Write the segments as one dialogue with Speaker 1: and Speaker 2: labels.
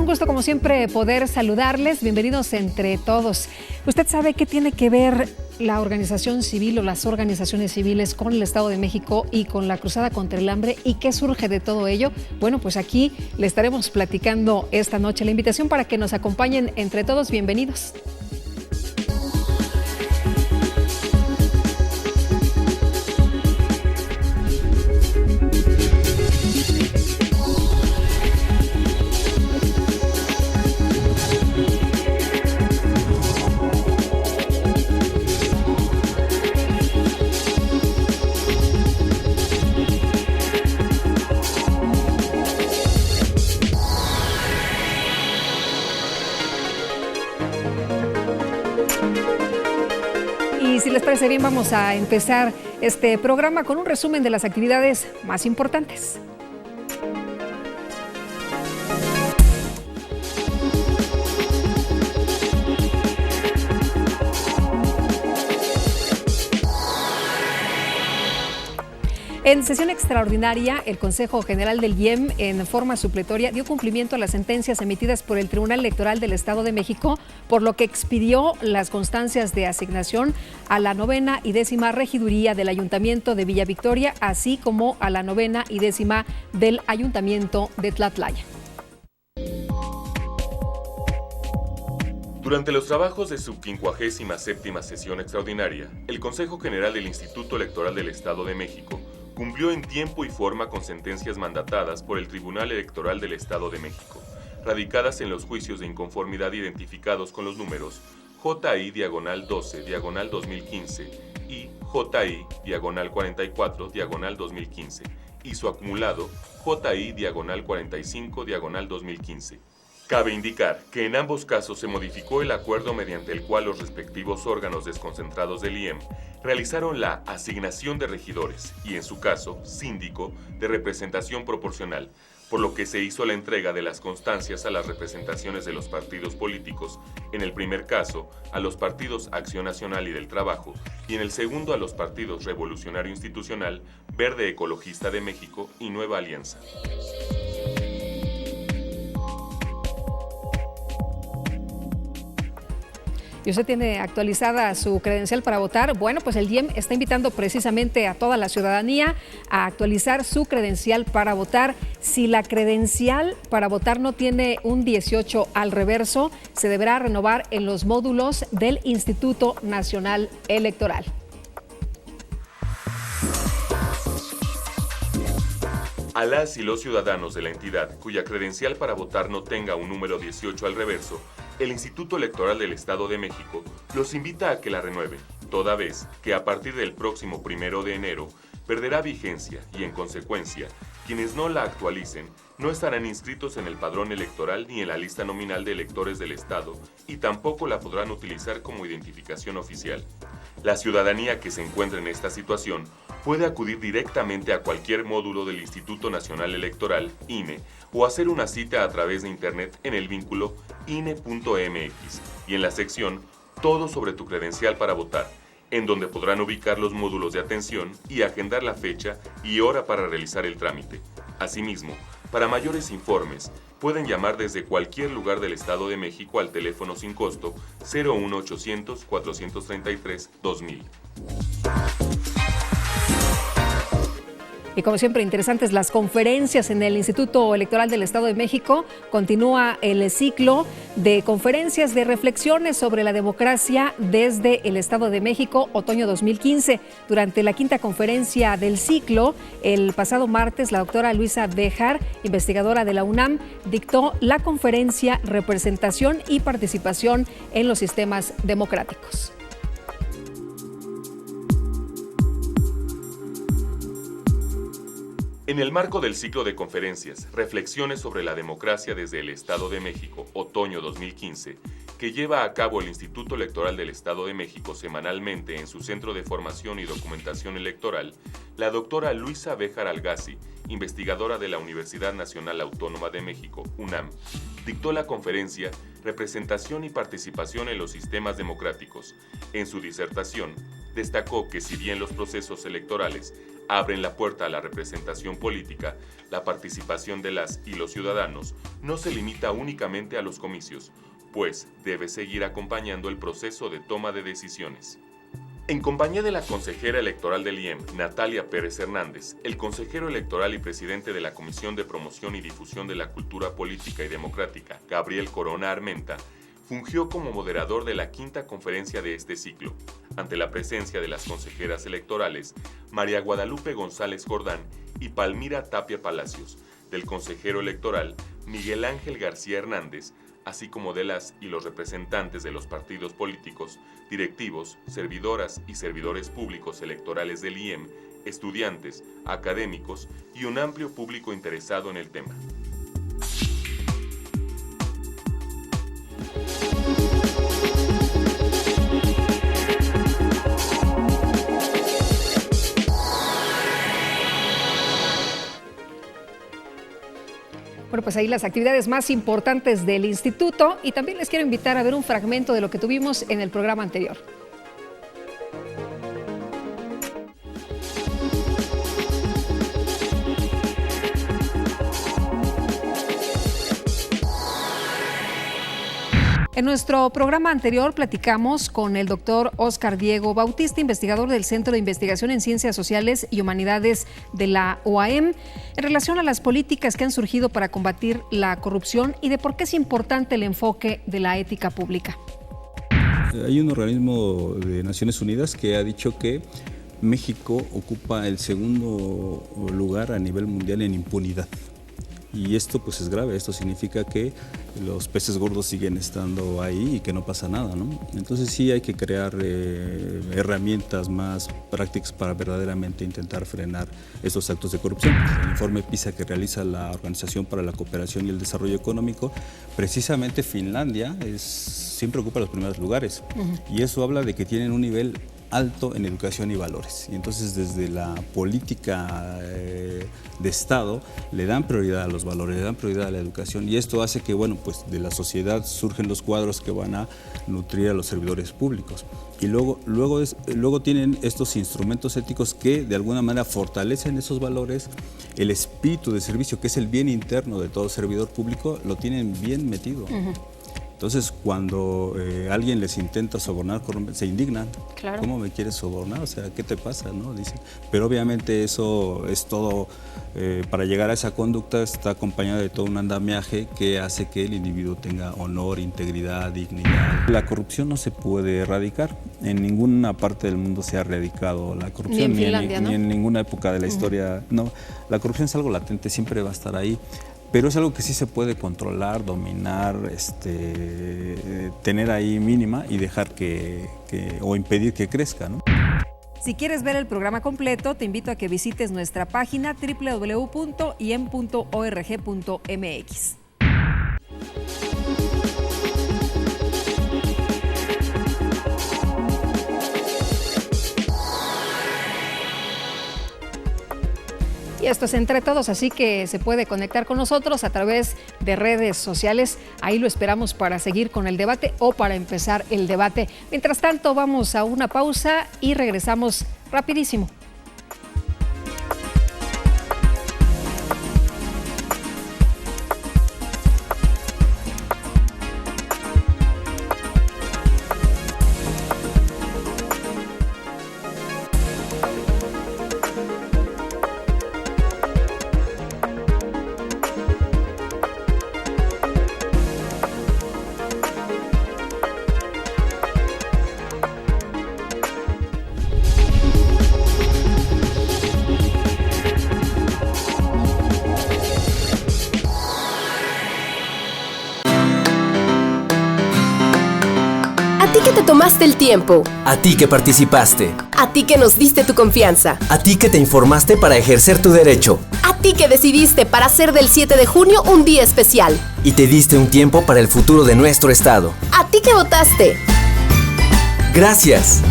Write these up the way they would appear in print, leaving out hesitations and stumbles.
Speaker 1: gusto, como siempre, poder saludarles. Bienvenidos entre todos. ¿Usted sabe qué tiene que ver la organización civil o las organizaciones civiles con el Estado de México y con la cruzada contra el hambre y qué surge de todo ello? Bueno, pues aquí le estaremos platicando esta noche. La invitación para que nos acompañen entre todos. Bienvenidos. Y si les parece bien, vamos a empezar este programa con un resumen de las actividades más importantes. En sesión extraordinaria, el Consejo General del IEM, en forma supletoria, dio cumplimiento a las sentencias emitidas por el Tribunal Electoral del Estado de México, por lo que expidió las constancias de asignación a la 9ª y 10ª regiduría del Ayuntamiento de Villa Victoria, así como a la 9ª y 10ª del Ayuntamiento de Tlatlaya.
Speaker 2: Durante los trabajos de su 57ª sesión extraordinaria, el Consejo General del Instituto Electoral del Estado de México cumplió en tiempo y forma con sentencias mandatadas por el Tribunal Electoral del Estado de México, radicadas en los juicios de inconformidad identificados con los números JI-12-2015 y JI-44-2015 y su acumulado JI-45-2015. Cabe indicar que en ambos casos se modificó el acuerdo mediante el cual los respectivos órganos desconcentrados del IEM realizaron la asignación de regidores y, en su caso, síndico de representación proporcional, por lo que se hizo la entrega de las constancias a las representaciones de los partidos políticos, en el primer caso a los partidos Acción Nacional y del Trabajo, y en el segundo a los partidos Revolucionario Institucional, Verde Ecologista de México y Nueva Alianza.
Speaker 1: ¿Y usted tiene actualizada su credencial para votar? Bueno, pues el IEM está invitando precisamente a toda la ciudadanía a actualizar su credencial para votar. Si la credencial para votar no tiene un 18 al reverso, se deberá renovar en los módulos del Instituto Nacional Electoral.
Speaker 2: A las y los ciudadanos de la entidad cuya credencial para votar no tenga un número 18 al reverso, el Instituto Electoral del Estado de México los invita a que la renueven, toda vez que a partir del próximo 1 de enero perderá vigencia y, en consecuencia, quienes no la actualicen no estarán inscritos en el padrón electoral ni en la lista nominal de electores del Estado y tampoco la podrán utilizar como identificación oficial. La ciudadanía que se encuentre en esta situación puede acudir directamente a cualquier módulo del Instituto Nacional Electoral, INE, o hacer una cita a través de Internet en el vínculo INE.mx y en la sección Todo sobre tu credencial para votar, en donde podrán ubicar los módulos de atención y agendar la fecha y hora para realizar el trámite. Asimismo, para mayores informes, pueden llamar desde cualquier lugar del Estado de México al teléfono sin costo 01800 433 2000.
Speaker 1: Y como siempre, interesantes las conferencias en el Instituto Electoral del Estado de México. Continúa el ciclo de conferencias de reflexiones sobre la democracia desde el Estado de México, otoño 2015. Durante la 5ª conferencia del ciclo, el pasado martes, la doctora Luisa Béjar, investigadora de la UNAM, dictó la conferencia Representación y Participación en los Sistemas Democráticos.
Speaker 2: En el marco del ciclo de conferencias Reflexiones sobre la democracia desde el Estado de México, otoño 2015, que lleva a cabo el Instituto Electoral del Estado de México semanalmente en su Centro de Formación y Documentación Electoral, la doctora Luisa Béjar Algasi, investigadora de la Universidad Nacional Autónoma de México, UNAM, dictó la conferencia Representación y Participación en los Sistemas Democráticos. En su disertación, destacó que si bien los procesos electorales abren la puerta a la representación política, la participación de las y los ciudadanos no se limita únicamente a los comicios, pues debe seguir acompañando el proceso de toma de decisiones. En compañía de la consejera electoral del IEM, Natalia Pérez Hernández, el consejero electoral y presidente de la Comisión de Promoción y Difusión de la Cultura Política y Democrática, Gabriel Corona Armenta, fungió como moderador de la quinta conferencia de este ciclo, ante la presencia de las consejeras electorales María Guadalupe González Jordán y Palmira Tapia Palacios, del consejero electoral Miguel Ángel García Hernández, así como de las y los representantes de los partidos políticos, directivos, servidoras y servidores públicos electorales del IEM, estudiantes, académicos y un amplio público interesado en el tema.
Speaker 1: Bueno, pues ahí las actividades más importantes del instituto, y también les quiero invitar a ver un fragmento de lo que tuvimos en el programa anterior. En nuestro programa anterior platicamos con el doctor Óscar Diego Bautista, investigador del Centro de Investigación en Ciencias Sociales y Humanidades de la UAM, en relación a las políticas que han surgido para combatir la corrupción y de por qué es importante el enfoque de la ética pública.
Speaker 3: Hay un organismo de Naciones Unidas que ha dicho que México ocupa el segundo lugar a nivel mundial en impunidad. Y esto pues es grave, esto significa que los peces gordos siguen estando ahí y que no pasa nada, ¿no? Entonces sí hay que crear herramientas más prácticas para verdaderamente intentar frenar estos actos de corrupción. El informe PISA que realiza la Organización para la Cooperación y el Desarrollo Económico, precisamente Finlandia siempre ocupa los primeros lugares. Y eso habla de que tienen un nivel alto en educación y valores. Y entonces desde la política de Estado le dan prioridad a los valores, le dan prioridad a la educación, y esto hace que, bueno, pues de la sociedad surgen los cuadros que van a nutrir a los servidores públicos. Y luego tienen estos instrumentos éticos que de alguna manera fortalecen esos valores. El espíritu de servicio, que es el bien interno de todo servidor público, lo tienen bien metido. Entonces, cuando alguien les intenta sobornar, se indignan. Claro. ¿Cómo me quieres sobornar? O sea, ¿qué te pasa? ¿No? Dicen. Pero obviamente eso es todo, para llegar a esa conducta está acompañado de todo un andamiaje que hace que el individuo tenga honor, integridad, dignidad. La corrupción no se puede erradicar. En ninguna parte del mundo se ha erradicado la corrupción.
Speaker 1: Ni en Finlandia, ¿no?
Speaker 3: Ni en ninguna época de la historia. No, la corrupción es algo latente, siempre va a estar ahí. Pero es algo que sí se puede controlar, dominar, tener ahí mínima y dejar o impedir que crezca, ¿no?
Speaker 1: Si quieres ver el programa completo, te invito a que visites nuestra página www.iem.org.mx. Y esto es Entre Todos, así que se puede conectar con nosotros a través de redes sociales. Ahí lo esperamos para seguir con el debate o para empezar el debate. Mientras tanto, vamos a una pausa y regresamos rapidísimo.
Speaker 4: Tomaste el tiempo.
Speaker 5: A ti que participaste.
Speaker 4: A ti que nos diste tu confianza.
Speaker 5: A ti que te informaste para ejercer tu derecho.
Speaker 4: A ti que decidiste para hacer del 7 de junio un día especial.
Speaker 5: Y te diste un tiempo para el futuro de nuestro estado.
Speaker 4: A ti que votaste.
Speaker 5: Gracias.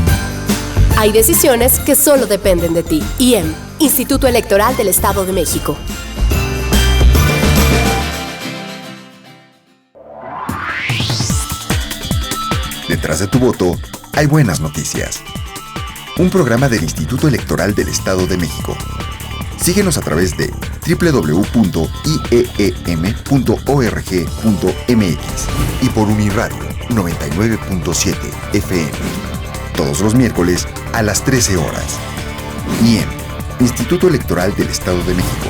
Speaker 4: Hay decisiones que solo dependen de ti. IEM, Instituto Electoral del Estado de México.
Speaker 6: Detrás de tu voto hay buenas noticias. un programa del Instituto Electoral del Estado de México. Síguenos a través de www.ieem.org.mx y por Uniradio 99.7 FM. Todos los miércoles a las 13 horas. IEM, Instituto Electoral del Estado de México.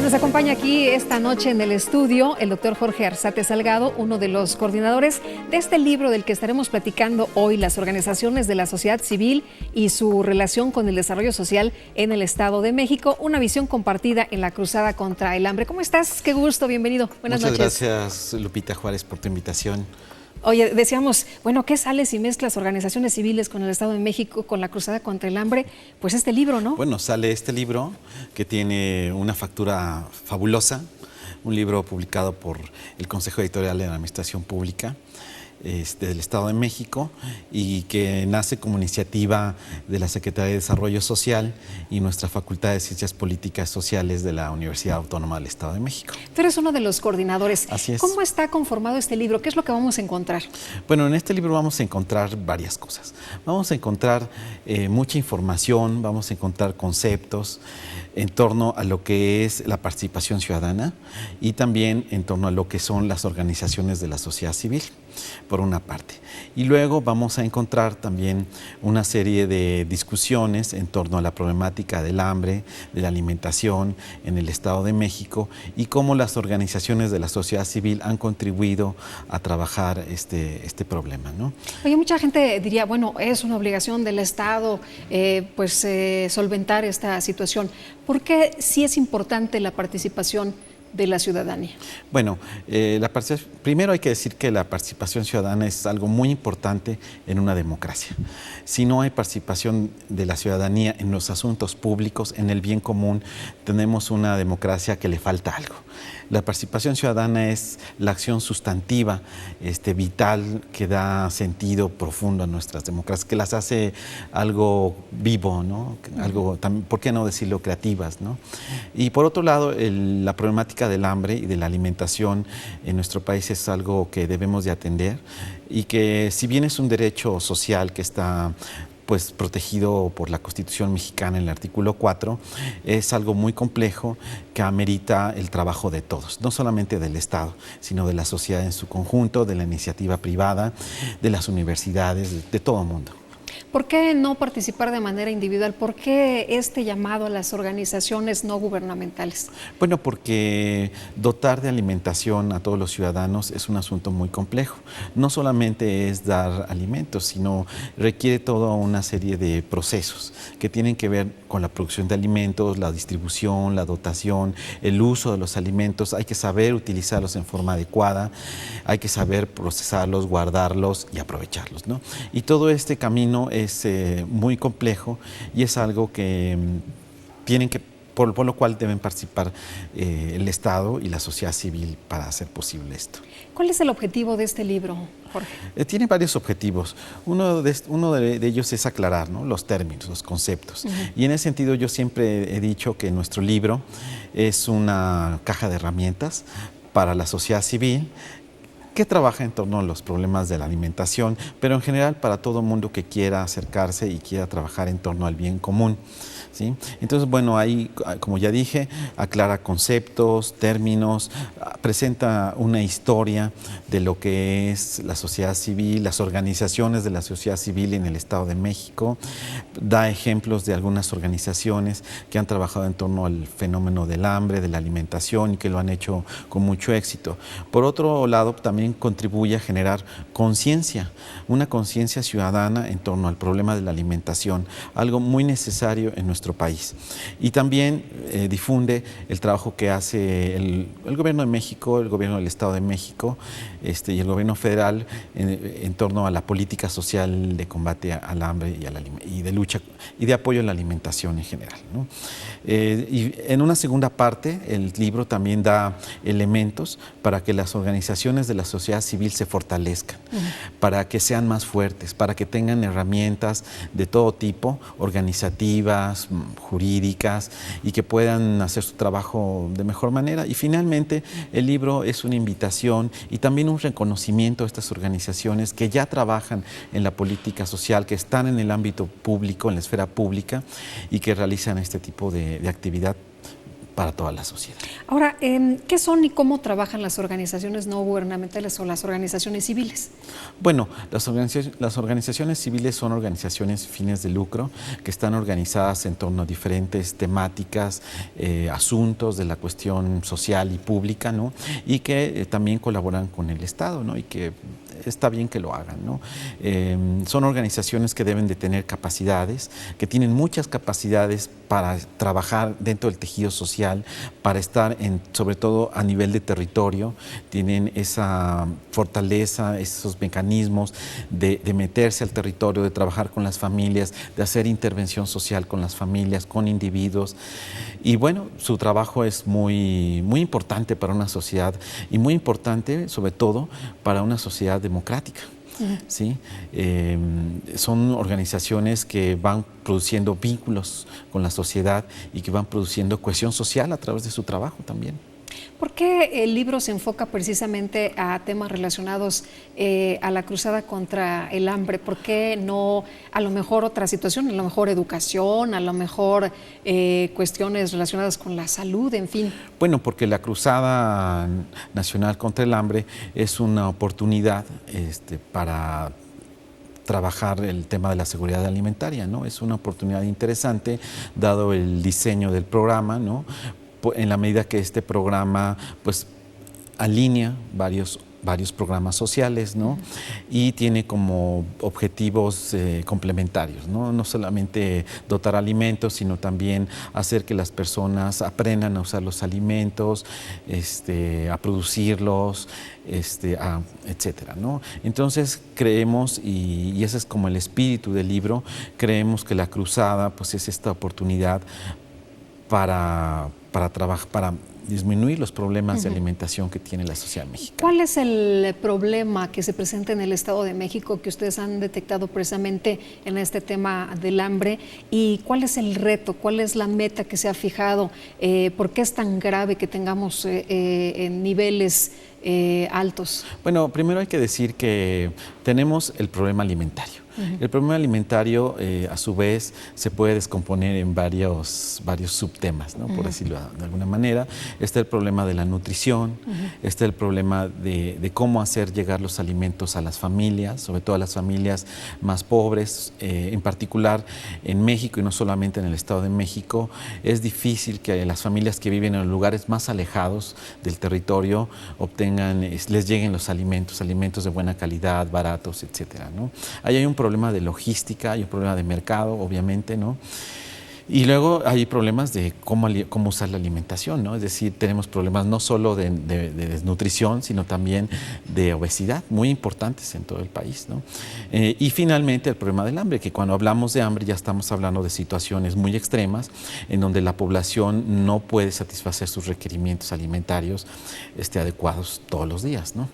Speaker 1: Nos acompaña aquí esta noche en el estudio el doctor Jorge Arzate Salgado, uno de los coordinadores de este libro del que estaremos platicando hoy, las organizaciones de la sociedad civil y su relación con el desarrollo social en el Estado de México, una visión compartida en la cruzada contra el hambre. ¿Cómo estás? Qué gusto, bienvenido. Buenas noches.
Speaker 7: Muchas gracias, Lupita Juárez, por tu invitación.
Speaker 1: Oye, decíamos, bueno, ¿qué sale si mezclas organizaciones civiles con el Estado de México, con la cruzada contra el hambre? Pues este libro, ¿no?
Speaker 7: Bueno, sale este libro que tiene una factura fabulosa, un libro publicado por el Consejo Editorial de la Administración Pública del Estado de México y que nace como iniciativa de la Secretaría de Desarrollo Social y nuestra Facultad de Ciencias Políticas Sociales de la Universidad Autónoma del Estado de México.
Speaker 1: Tú eres uno de los coordinadores.
Speaker 7: Así es.
Speaker 1: ¿Cómo está conformado este libro? ¿Qué es lo que vamos a encontrar?
Speaker 7: Bueno, en este libro vamos a encontrar varias cosas. Vamos a encontrar mucha información, vamos a encontrar conceptos en torno a lo que es la participación ciudadana y también en torno a lo que son las organizaciones de la sociedad civil, por una parte. Y luego vamos a encontrar también una serie de discusiones en torno a la problemática del hambre, de la alimentación en el Estado de México y cómo las organizaciones de la sociedad civil han contribuido a trabajar este problema, ¿no?
Speaker 1: Oye, mucha gente diría, bueno, es una obligación del Estado solventar esta situación. ¿Por qué sí es importante la participación de la ciudadanía? Bueno,
Speaker 7: primero hay que decir que la participación ciudadana es algo muy importante en una democracia. Si no hay participación de la ciudadanía en los asuntos públicos, en el bien común, tenemos una democracia que le falta algo. La participación ciudadana es la acción sustantiva, vital, que da sentido profundo a nuestras democracias, que las hace algo vivo, ¿no? Algo, ¿por qué no decirlo, creativas, ¿no? Y por otro lado, la problemática del hambre y de la alimentación en nuestro país es algo que debemos de atender y que, si bien es un derecho social que está protegido por la Constitución mexicana en el artículo 4, es algo muy complejo que amerita el trabajo de todos, no solamente del Estado, sino de la sociedad en su conjunto, de la iniciativa privada, de las universidades, de todo el mundo.
Speaker 1: ¿Por qué no participar de manera individual? ¿Por qué este llamado a las organizaciones no gubernamentales?
Speaker 7: Bueno, porque dotar de alimentación a todos los ciudadanos es un asunto muy complejo. No solamente es dar alimentos, sino requiere toda una serie de procesos que tienen que ver con la producción de alimentos, la distribución, la dotación, el uso de los alimentos. Hay que saber utilizarlos en forma adecuada, hay que saber procesarlos, guardarlos y aprovecharlos, ¿no? Y todo este camino es muy complejo y es algo que por lo cual deben participar el Estado y la sociedad civil para hacer posible esto.
Speaker 1: ¿Cuál es el objetivo de este libro, Jorge?
Speaker 7: Tiene varios objetivos. Uno de ellos es aclarar, ¿no?, los términos, los conceptos. Y en ese sentido yo siempre he dicho que nuestro libro es una caja de herramientas para la sociedad civil que trabaja en torno a los problemas de la alimentación, pero en general para todo mundo que quiera acercarse y quiera trabajar en torno al bien común, ¿sí? Entonces, bueno, ahí, como ya dije, aclara conceptos, términos, presenta una historia de lo que es la sociedad civil, las organizaciones de la sociedad civil en el Estado de México, da ejemplos de algunas organizaciones que han trabajado en torno al fenómeno del hambre, de la alimentación y que lo han hecho con mucho éxito. Por otro lado, también contribuye a generar conciencia, una conciencia ciudadana en torno al problema de la alimentación, algo muy necesario en nuestro país. Y también difunde el trabajo que hace el Gobierno de México, el Gobierno del Estado de México y el Gobierno federal en torno a la política social de combate al hambre y de lucha y de apoyo a la alimentación en general, ¿no? Y en una segunda parte, el libro también da elementos para que las organizaciones de la sociedad sociedad civil se fortalezcan, para que sean más fuertes, para que tengan herramientas de todo tipo, organizativas, jurídicas, y que puedan hacer su trabajo de mejor manera. Y finalmente, el libro es una invitación y también un reconocimiento a estas organizaciones que ya trabajan en la política social, que están en el ámbito público, en la esfera pública, y que realizan este tipo de actividad para toda la sociedad.
Speaker 1: Ahora, ¿qué son y cómo trabajan las organizaciones no gubernamentales o las organizaciones civiles?
Speaker 7: Bueno, las organizaciones civiles son organizaciones fines de lucro que están organizadas en torno a diferentes temáticas, asuntos de la cuestión social y pública, ¿no? Y que también colaboran con el Estado, ¿no? Y que está bien que lo hagan, ¿no? Son organizaciones que deben de tener capacidades, que tienen muchas capacidades para trabajar dentro del tejido social, para estar sobre todo a nivel de territorio, tienen esa fortaleza, esos mecanismos de meterse al territorio, de trabajar con las familias, de hacer intervención social con las familias, con individuos. Y bueno, su trabajo es muy, muy importante para una sociedad y muy importante sobre todo para una sociedad democrática. ¿Sí? Son organizaciones que van produciendo vínculos con la sociedad y que van produciendo cohesión social a través de su trabajo también.
Speaker 1: ¿Por qué el libro se enfoca precisamente a temas relacionados a la cruzada contra el hambre? ¿Por qué no a lo mejor otra situación, a lo mejor educación, a lo mejor cuestiones relacionadas con la salud, en fin?
Speaker 7: Bueno, porque la Cruzada Nacional contra el Hambre es una oportunidad para trabajar el tema de la seguridad alimentaria, ¿no? Es una oportunidad interesante, dado el diseño del programa, ¿no? En la medida que este programa pues alinea varios programas sociales, ¿no? Y tiene como objetivos complementarios, ¿no? No solamente dotar alimentos, sino también hacer que las personas aprendan a usar los alimentos, a producirlos, etcétera, ¿no? Entonces creemos, y ese es como el espíritu del libro, creemos que la cruzada pues es esta oportunidad para trabajar, para disminuir los problemas de alimentación que tiene la sociedad mexicana.
Speaker 1: ¿Cuál es el problema que se presenta en el Estado de México que ustedes han detectado precisamente en este tema del hambre? ¿Y cuál es el reto? ¿Cuál es la meta que se ha fijado? ¿Por qué es tan grave que tengamos en niveles altos?
Speaker 7: Bueno, primero hay que decir que tenemos el problema alimentario. El problema alimentario, a su vez, se puede descomponer en varios subtemas, ¿no? Por decirlo de alguna manera. Está el problema de la nutrición, está el problema de cómo hacer llegar los alimentos a las familias, sobre todo a las familias más pobres. En particular, en México, y no solamente en el Estado de México, es difícil que las familias que viven en los lugares más alejados del territorio les lleguen los alimentos de buena calidad, baratos, etcétera, ¿no? Ahí hay un problema de logística, hay un problema de mercado, obviamente, ¿no? Y luego hay problemas de cómo usar la alimentación, ¿no? Es decir, tenemos problemas no solo de desnutrición, sino también de obesidad, muy importantes en todo el país, ¿no? Y finalmente el problema del hambre, que cuando hablamos de hambre ya estamos hablando de situaciones muy extremas, en donde la población no puede satisfacer sus requerimientos alimentarios adecuados todos los días, ¿no?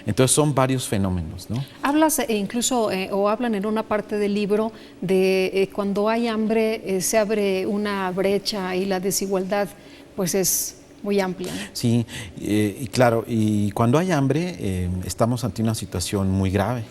Speaker 7: Entonces son varios fenómenos, ¿no?
Speaker 1: Hablas incluso, o hablan en una parte del libro, de cuando hay hambre se abre una brecha y la desigualdad pues es muy amplia, ¿no?
Speaker 7: Sí, y claro, y cuando hay hambre estamos ante una situación muy grave,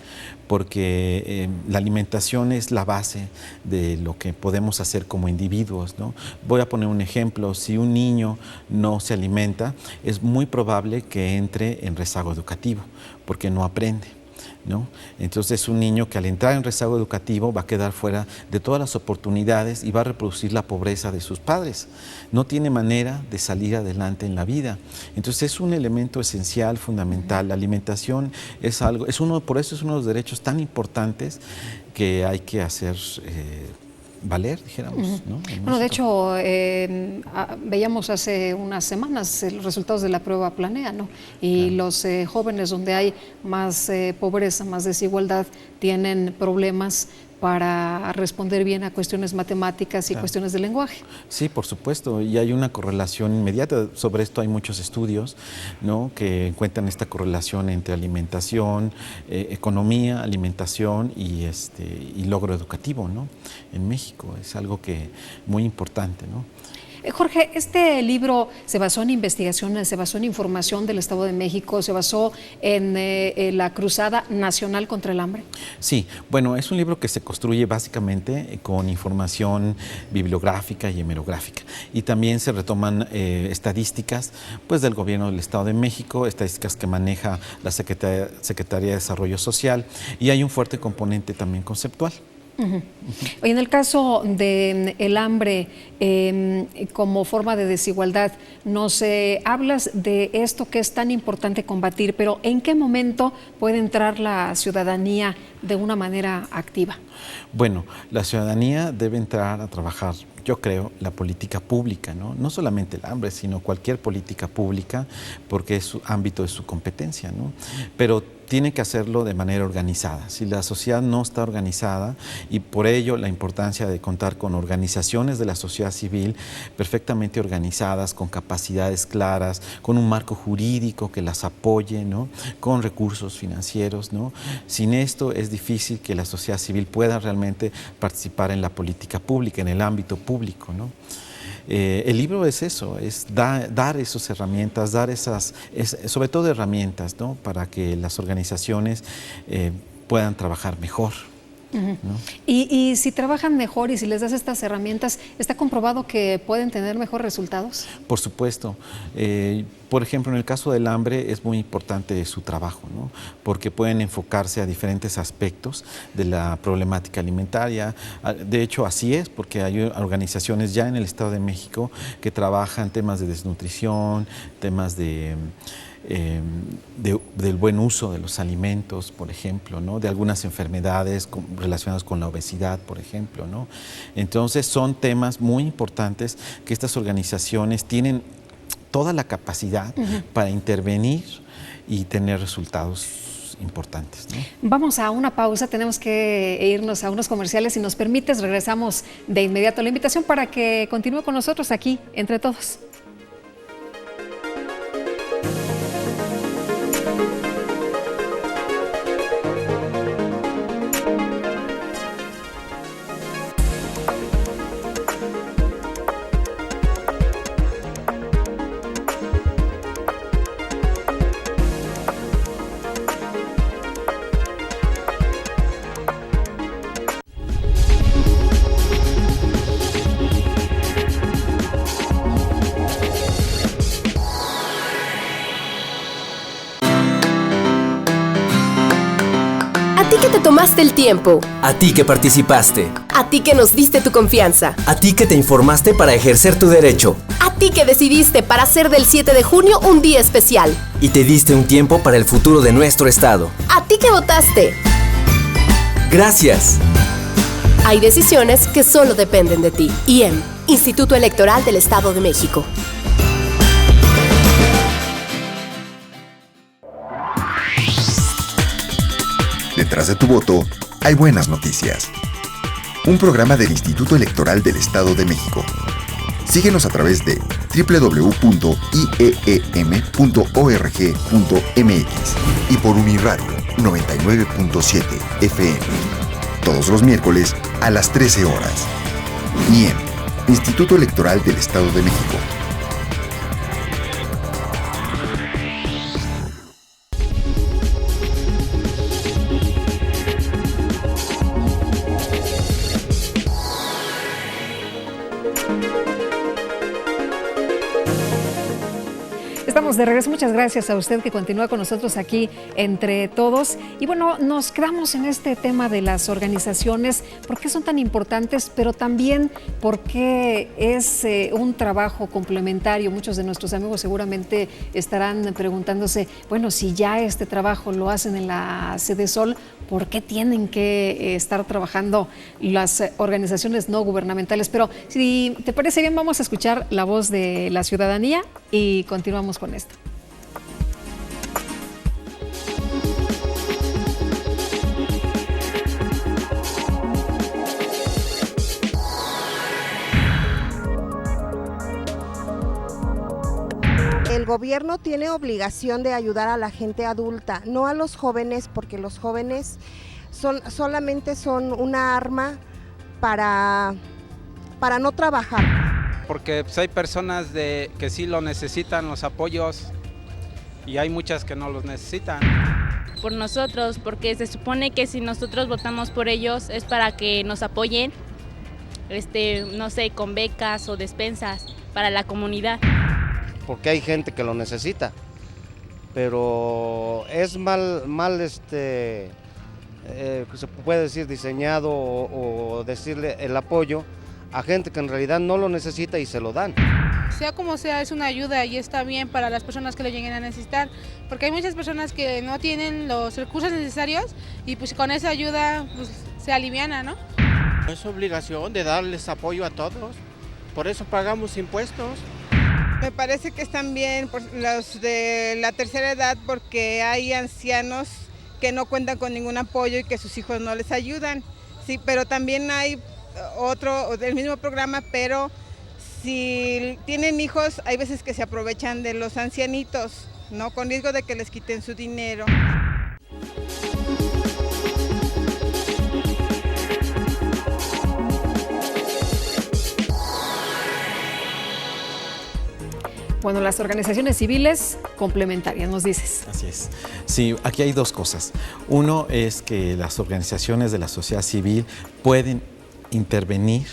Speaker 7: porque la alimentación es la base de lo que podemos hacer como individuos, ¿no? Voy a poner un ejemplo: si un niño no se alimenta, es muy probable que entre en rezago educativo, porque no aprende, ¿no? Entonces un niño que al entrar en rezago educativo va a quedar fuera de todas las oportunidades y va a reproducir la pobreza de sus padres. No tiene manera de salir adelante en la vida. Entonces es un elemento esencial, fundamental. La alimentación es algo, por eso es uno de los derechos tan importantes que hay que hacer valer, dijéramos, ¿no?
Speaker 1: Bueno, de hecho, veíamos hace unas semanas los resultados de la prueba Planea, ¿no? Y los jóvenes donde hay más pobreza, más desigualdad, tienen problemas para responder bien a cuestiones matemáticas y cuestiones de lenguaje.
Speaker 7: Sí, por supuesto, y hay una correlación inmediata. Sobre esto hay muchos estudios, ¿no?, que encuentran esta correlación entre alimentación, economía, alimentación y logro educativo, ¿no? En México es algo que muy importante, ¿no?
Speaker 1: Jorge, este libro se basó en investigaciones, se basó en información del Estado de México, se basó en la Cruzada Nacional contra el Hambre.
Speaker 7: Sí, bueno, es un libro que se construye básicamente con información bibliográfica y hemerográfica, y también se retoman estadísticas pues del Gobierno del Estado de México, estadísticas que maneja la Secretaría de Desarrollo Social, y hay un fuerte componente también conceptual.
Speaker 1: Y en el caso del hambre como forma de desigualdad, nos hablas de esto que es tan importante combatir, pero ¿en qué momento puede entrar la ciudadanía de una manera activa?
Speaker 7: Bueno, la ciudadanía debe entrar a trabajar, yo creo, la política pública, ¿no? No solamente el hambre, sino cualquier política pública, porque es su ámbito de su competencia, ¿no? Pero tiene que hacerlo de manera organizada. Si la sociedad no está organizada, y por ello la importancia de contar con organizaciones de la sociedad civil perfectamente organizadas, con capacidades claras, con un marco jurídico que las apoye, ¿no?, con recursos financieros, ¿no? Sin esto es difícil que la sociedad civil pueda realmente participar en la política pública, en el ámbito público, ¿no? El libro es eso, es dar esas herramientas, sobre todo herramientas, ¿no?, para que las organizaciones puedan trabajar mejor. ¿No?
Speaker 1: Y si trabajan mejor y si les das estas herramientas, ¿está comprobado que pueden tener mejores resultados?
Speaker 7: Por supuesto. Por ejemplo, en el caso del hambre es muy importante su trabajo, ¿no?, porque pueden enfocarse a diferentes aspectos de la problemática alimentaria. De hecho, así es, porque hay organizaciones ya en el Estado de México que trabajan temas de desnutrición, temas del buen uso de los alimentos, por ejemplo, ¿no?, de algunas enfermedades relacionadas con la obesidad, por ejemplo, ¿no? Entonces son temas muy importantes que estas organizaciones tienen toda la capacidad para intervenir y tener resultados importantes, ¿no?
Speaker 1: Vamos a una pausa, tenemos que irnos a unos comerciales. Si nos permites, regresamos de inmediato. La invitación para que continúe con nosotros aquí, Entre Todos.
Speaker 4: A ti que te tomaste el tiempo.
Speaker 5: A ti que participaste.
Speaker 4: A ti que nos diste tu confianza.
Speaker 5: A ti que te informaste para ejercer tu derecho.
Speaker 4: A ti que decidiste para hacer del 7 de junio un día especial.
Speaker 5: Y te diste un tiempo para el futuro de nuestro estado.
Speaker 4: A ti que votaste.
Speaker 5: Gracias.
Speaker 4: Hay decisiones que solo dependen de ti. IEM, Instituto Electoral del Estado de México.
Speaker 6: Detrás de tu voto hay buenas noticias. Un programa del Instituto Electoral del Estado de México. Síguenos a través de www.ieem.org.mx y por Uniradio 99.7 FM. Todos los miércoles a las 13 horas. IEM, Instituto Electoral del Estado de México.
Speaker 1: Estamos de regreso. Muchas gracias a usted que continúa con nosotros aquí Entre Todos. Y bueno, nos quedamos en este tema de las organizaciones, por qué son tan importantes, pero también por qué es un trabajo complementario. Muchos de nuestros amigos seguramente estarán preguntándose, bueno, si ya este trabajo lo hacen en la Sedesol, ¿por qué tienen que estar trabajando las organizaciones no gubernamentales? Pero si te parece bien, vamos a escuchar la voz de la ciudadanía y continuamos con esto.
Speaker 8: el gobierno tiene obligación de ayudar a la gente adulta, no a los jóvenes, porque los jóvenes solamente son una arma para no trabajar.
Speaker 9: Porque pues, hay personas que sí lo necesitan, los apoyos, y hay muchas que no los necesitan.
Speaker 10: Por nosotros, porque se supone que si nosotros votamos por ellos es para que nos apoyen, no sé, con becas o despensas para la comunidad.
Speaker 11: Porque hay gente que lo necesita, pero es mal se puede decir diseñado o decirle el apoyo a gente que en realidad no lo necesita y se lo dan.
Speaker 12: Sea como sea, es una ayuda y está bien para las personas que lo lleguen a necesitar, porque hay muchas personas que no tienen los recursos necesarios y pues con esa ayuda pues, se aliviana, ¿no?
Speaker 13: Es obligación de darles apoyo a todos, por eso pagamos impuestos.
Speaker 14: Me parece que están bien los de la tercera edad porque hay ancianos que no cuentan con ningún apoyo y que sus hijos no les ayudan. Sí, pero también hay otro del mismo programa, pero si tienen hijos, hay veces que se aprovechan de los ancianitos, ¿no? Con riesgo de que les quiten su dinero.
Speaker 1: Bueno, las organizaciones civiles complementarias, nos dices.
Speaker 7: Así es. Sí, aquí hay dos cosas. Uno es que las organizaciones de la sociedad civil pueden intervenir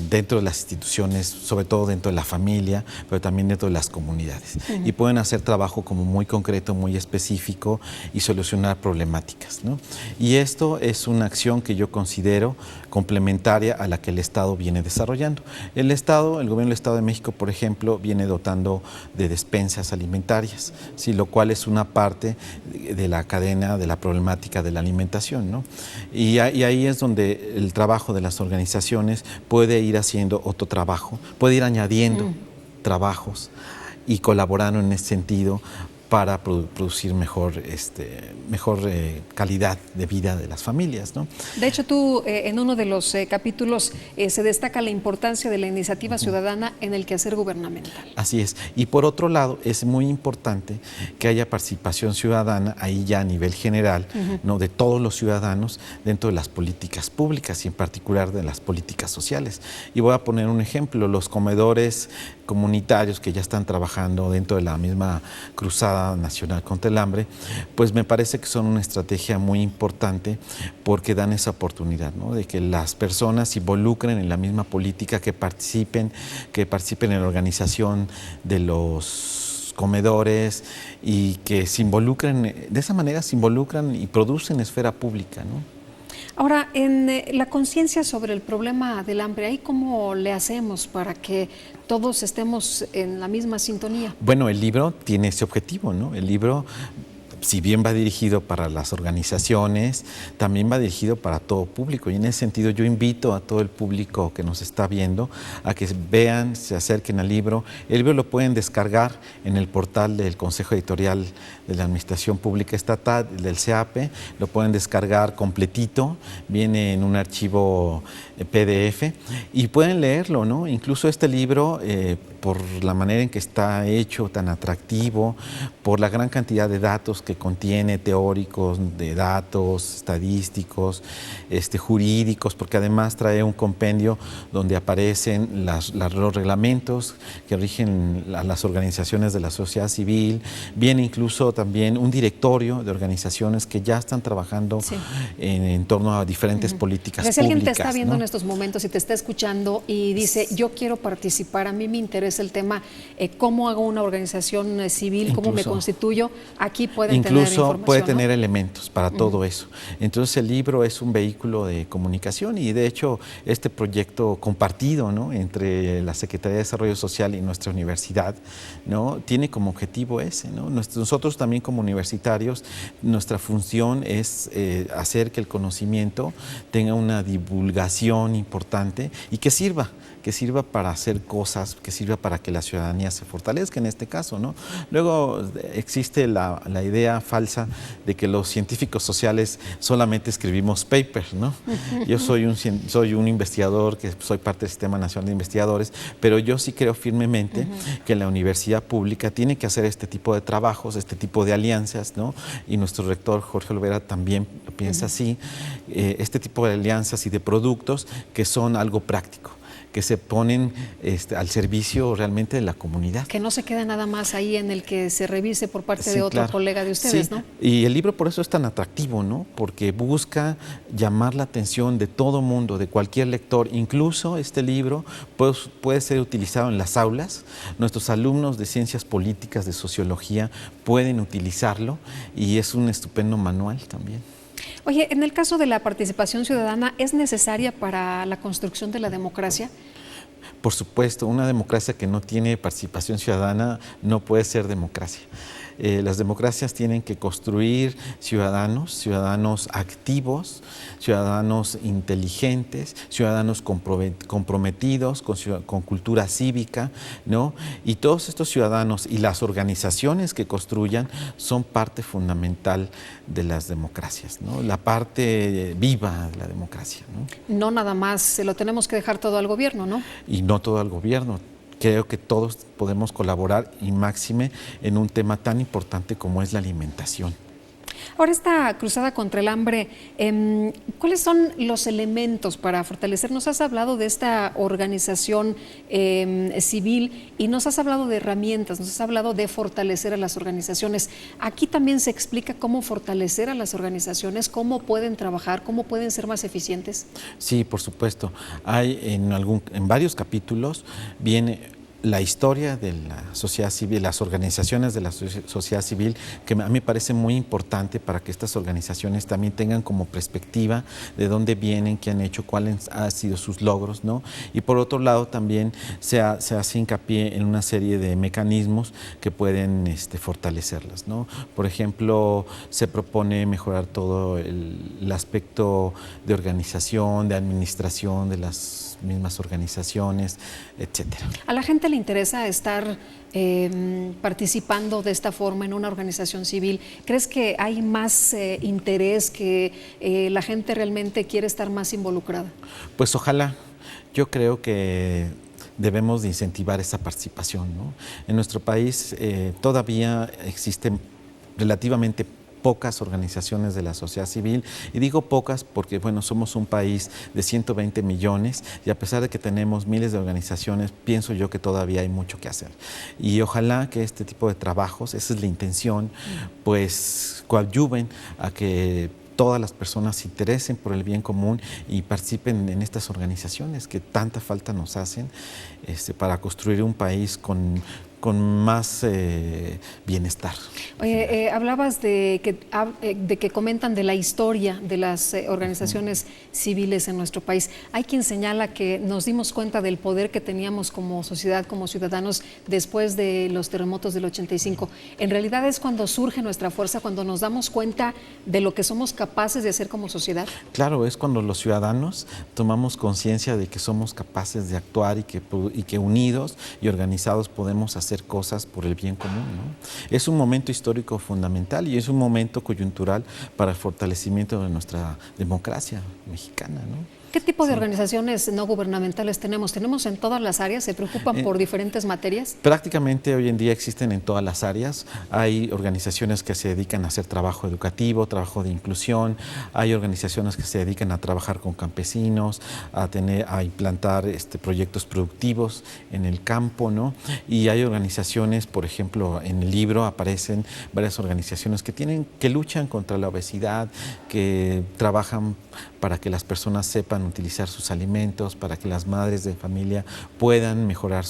Speaker 7: dentro de las instituciones, sobre todo dentro de la familia, pero también dentro de las comunidades. Y pueden hacer trabajo como muy concreto, muy específico y solucionar problemáticas, ¿no? Y esto es una acción que yo considero complementaria a la que el Estado viene desarrollando. El gobierno del Estado de México, por ejemplo, viene dotando de despensas alimentarias, ¿sí? Lo cual es una parte de la cadena de la problemática de la alimentación, ¿no? Y ahí es donde el trabajo de las organizaciones puede ir haciendo otro trabajo, puede ir añadiendo trabajos y colaborando en ese sentido para producir mejor calidad de vida de las familias, ¿no?
Speaker 1: De hecho, tú en uno de los capítulos se destaca la importancia de la iniciativa ciudadana en el quehacer gubernamental.
Speaker 7: Así es. Y por otro lado, es muy importante que haya participación ciudadana, ahí ya a nivel general, ¿no? De todos los ciudadanos dentro de las políticas públicas y en particular de las políticas sociales. Y voy a poner un ejemplo, los comedores comunitarios que ya están trabajando dentro de la misma Cruzada Nacional contra el Hambre, pues me parece que son una estrategia muy importante porque dan esa oportunidad, ¿no? De que las personas se involucren en la misma política, que participen en la organización de los comedores y que se involucren, de esa manera se involucran y producen esfera pública, ¿no?
Speaker 1: Ahora, en la conciencia sobre el problema del hambre, ¿ahí cómo le hacemos para que todos estemos en la misma sintonía?
Speaker 7: Bueno, el libro tiene ese objetivo, ¿no? El libro, si bien va dirigido para las organizaciones, también va dirigido para todo público. Y en ese sentido yo invito a todo el público que nos está viendo a que vean, se acerquen al libro. El libro lo pueden descargar en el portal del Consejo Editorial de la Administración Pública Estatal, del CEAPE. Lo pueden descargar completito, viene en un archivo PDF y pueden leerlo, ¿no? Incluso este libro, por la manera en que está hecho, tan atractivo, por la gran cantidad de datos que contiene, teóricos, de datos, estadísticos, jurídicos, porque además trae un compendio donde aparecen los reglamentos que rigen a las organizaciones de la sociedad civil. Viene incluso también un directorio de organizaciones que ya están trabajando en torno a diferentes políticas públicas.
Speaker 1: Si alguien te está viendo, ¿no?, en estos momentos y te está escuchando y dice, yo quiero participar, a mí me interesa el tema, cómo hago una organización civil, cómo me constituyo, aquí pueden tener información,
Speaker 7: puede tener,
Speaker 1: ¿no?,
Speaker 7: elementos para todo eso. Entonces el libro es un vehículo de comunicación y de hecho este proyecto compartido, ¿no?, entre la Secretaría de Desarrollo Social y nuestra universidad, ¿no?, tiene como objetivo ese, ¿no? Nosotros también como universitarios, nuestra función es hacer que el conocimiento tenga una divulgación importante y que sirva para hacer cosas, que sirva para que la ciudadanía se fortalezca en este caso, ¿no? Luego existe la idea idea falsa de que los científicos sociales solamente escribimos papers, ¿no? Yo soy un investigador, que soy parte del Sistema Nacional de Investigadores, pero yo sí creo firmemente que la universidad pública tiene que hacer este tipo de trabajos, este tipo de alianzas, ¿no? Y nuestro rector Jorge Olvera también lo piensa así, este tipo de alianzas y de productos que son algo práctico, que se ponen al servicio realmente de la comunidad.
Speaker 1: Que no se queda nada más ahí en el que se revise por parte de otro colega de ustedes, ¿no?
Speaker 7: Y el libro por eso es tan atractivo, ¿no? Porque busca llamar la atención de todo mundo, de cualquier lector. Incluso este libro puede ser utilizado en las aulas. Nuestros alumnos de ciencias políticas, de sociología, pueden utilizarlo y es un estupendo manual también.
Speaker 1: Oye, en el caso de la participación ciudadana, ¿es necesaria para la construcción de la democracia?
Speaker 7: Por supuesto, una democracia que no tiene participación ciudadana no puede ser democracia. Las democracias tienen que construir ciudadanos activos, ciudadanos inteligentes, ciudadanos comprometidos con cultura cívica, ¿no? Y todos estos ciudadanos y las organizaciones que construyan son parte fundamental de las democracias, ¿no? La parte viva de la democracia, ¿no?
Speaker 1: No nada más se lo tenemos que dejar todo al gobierno, ¿no?
Speaker 7: Y no todo al gobierno. Creo que todos podemos colaborar y máxime en un tema tan importante como es la alimentación.
Speaker 1: Ahora, esta cruzada contra el hambre, ¿cuáles son los elementos para fortalecer? Nos has hablado de esta organización civil y nos has hablado de herramientas, nos has hablado de fortalecer a las organizaciones. Aquí también se explica cómo fortalecer a las organizaciones, cómo pueden trabajar, cómo pueden ser más eficientes. Sí, por supuesto. Hay en varios capítulos viene la historia de la sociedad civil, las organizaciones de la sociedad civil, que a mí me parece muy importante para que estas organizaciones también tengan como perspectiva de dónde vienen, qué han hecho, cuáles han sido sus logros, ¿no? Y por otro lado también se hace hincapié en una serie de mecanismos que pueden fortalecerlas, ¿no? Por ejemplo, se propone mejorar todo el aspecto de organización, de administración de las mismas organizaciones, etcétera. ¿A la gente le interesa estar participando de esta forma en una organización civil? ¿Crees que hay más interés, que la gente realmente quiere estar más involucrada? Pues ojalá. Yo creo que debemos de incentivar esa participación, ¿no? En nuestro país todavía existen relativamente pocas organizaciones de la sociedad civil, y digo pocas porque, bueno, somos un país de 120 millones y a pesar de que tenemos miles de organizaciones, pienso yo que todavía hay mucho que hacer. Y ojalá que este tipo de trabajos, esa es la intención, pues coadyuven a que todas las personas se interesen por el bien común y participen en estas organizaciones que tanta falta nos hacen para construir un país con más bienestar. Oye, hablabas de que comentan de la historia de las organizaciones civiles en nuestro país. Hay quien señala que nos dimos cuenta del poder que teníamos como sociedad, como ciudadanos, después de los terremotos del 85. En realidad es cuando surge nuestra fuerza, cuando nos damos cuenta de lo que somos capaces de hacer como sociedad. Claro, es cuando los ciudadanos tomamos conciencia de que somos capaces de actuar y que unidos y organizados podemos hacer cosas por el bien común, ¿no? Es un momento histórico fundamental y es un momento coyuntural para el fortalecimiento de nuestra democracia mexicana, ¿no? ¿Qué tipo de organizaciones no gubernamentales tenemos? ¿Tenemos en todas las áreas? ¿Se preocupan por diferentes materias? Prácticamente hoy en día existen en todas las áreas. Hay organizaciones que se dedican a hacer trabajo educativo, trabajo de inclusión, hay organizaciones que se dedican a trabajar con campesinos, a implantar proyectos productivos en el campo, ¿no? Y hay organizaciones, por ejemplo, en el libro aparecen varias organizaciones que luchan contra la obesidad, que trabajan para que las personas sepan utilizar sus alimentos, para que las madres de familia puedan mejorar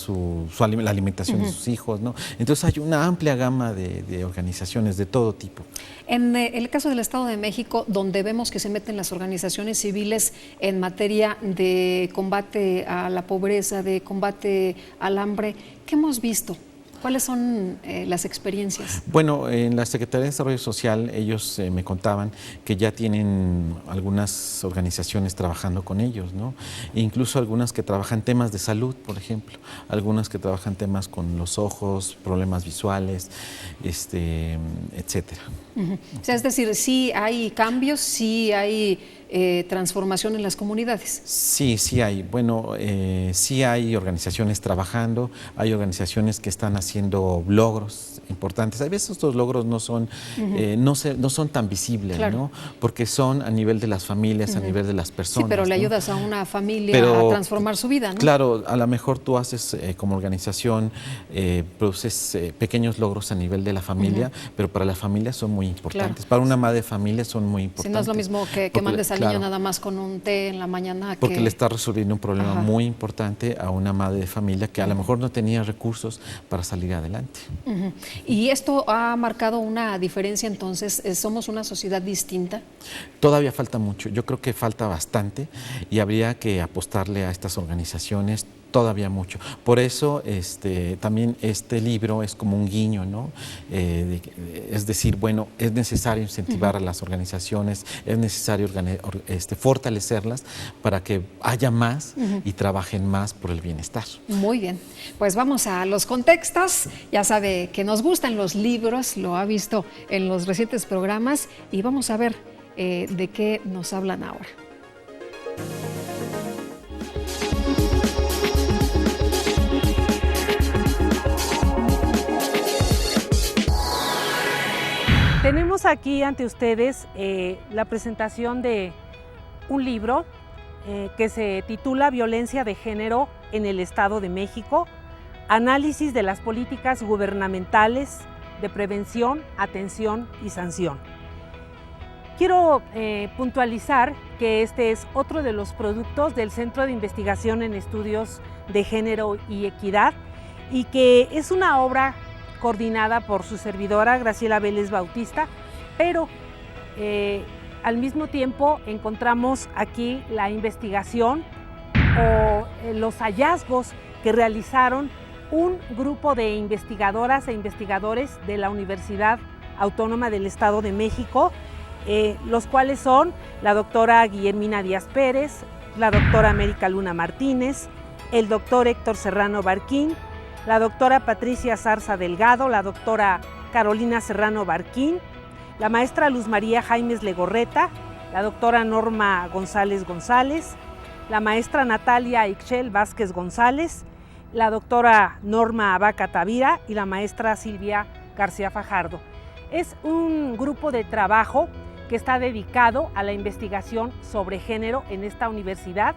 Speaker 1: la alimentación de sus hijos, ¿no? Entonces hay una amplia gama de organizaciones de todo tipo. En el caso del Estado de México, donde vemos que se meten las organizaciones civiles en materia de combate a la pobreza, de combate al hambre, ¿qué hemos visto? ¿Cuáles son las experiencias?
Speaker 7: Bueno, en la Secretaría de Desarrollo Social ellos me contaban que ya tienen algunas organizaciones trabajando con ellos, ¿no? E incluso algunas que trabajan temas de salud, por ejemplo, algunas que trabajan temas con los ojos, problemas visuales, etcétera.
Speaker 1: O sea, es decir, sí hay cambios, sí hay transformación en las comunidades.
Speaker 7: Sí, sí hay. Bueno, sí hay organizaciones trabajando, hay organizaciones que están haciendo logros importantes. A veces estos logros no son, no son tan visibles,
Speaker 1: claro,
Speaker 7: ¿no? Porque son a nivel de las familias, a nivel de las personas.
Speaker 1: Sí, pero le
Speaker 7: ¿no?
Speaker 1: ayudas a una familia a transformar su vida, ¿no?
Speaker 7: Claro, a lo mejor tú haces como organización, produces pequeños logros a nivel de la familia, pero para la familia son muy importantes. Claro. Para una madre de familia son muy importantes.
Speaker 1: Si no es lo mismo que mandes al niño nada más con un té en la mañana.
Speaker 7: Porque le está resolviendo un problema muy importante a una madre de familia que a lo mejor no tenía recursos para salir adelante.
Speaker 1: ¿Y esto ha marcado una diferencia entonces? ¿Somos una sociedad distinta?
Speaker 7: Todavía falta mucho, yo creo que falta bastante y habría que apostarle a estas organizaciones todavía mucho. Por eso también este libro es como un guiño, ¿no? Es decir, bueno, es necesario incentivar a las organizaciones, es necesario fortalecerlas para que haya más y trabajen más por el bienestar.
Speaker 1: Muy bien, pues vamos a los contextos. Ya sabe que nos gustan los libros, lo ha visto en los recientes programas y vamos a ver de qué nos hablan ahora.
Speaker 15: Tenemos aquí ante ustedes la presentación de un libro que se titula Violencia de Género en el Estado de México, análisis de las políticas gubernamentales de prevención, atención y sanción. Quiero puntualizar que este es otro de los productos del Centro de Investigación en Estudios de Género y Equidad y que es una obra coordinada por su servidora Graciela Vélez Bautista, pero al mismo tiempo encontramos aquí la investigación o los hallazgos que realizaron un grupo de investigadoras e investigadores de la Universidad Autónoma del Estado de México, los cuales son la doctora Guillermina Díaz Pérez, la doctora América Luna Martínez, el doctor Héctor Serrano Barquín, la doctora Patricia Zarza Delgado, la doctora Carolina Serrano Barquín, la maestra Luz María Jaimes Legorreta, la doctora Norma González González, la maestra Natalia Ixchel Vázquez González, la doctora Norma Abaca Tavira y la maestra Silvia García Fajardo. Es un grupo de trabajo que está dedicado a la investigación sobre género en esta universidad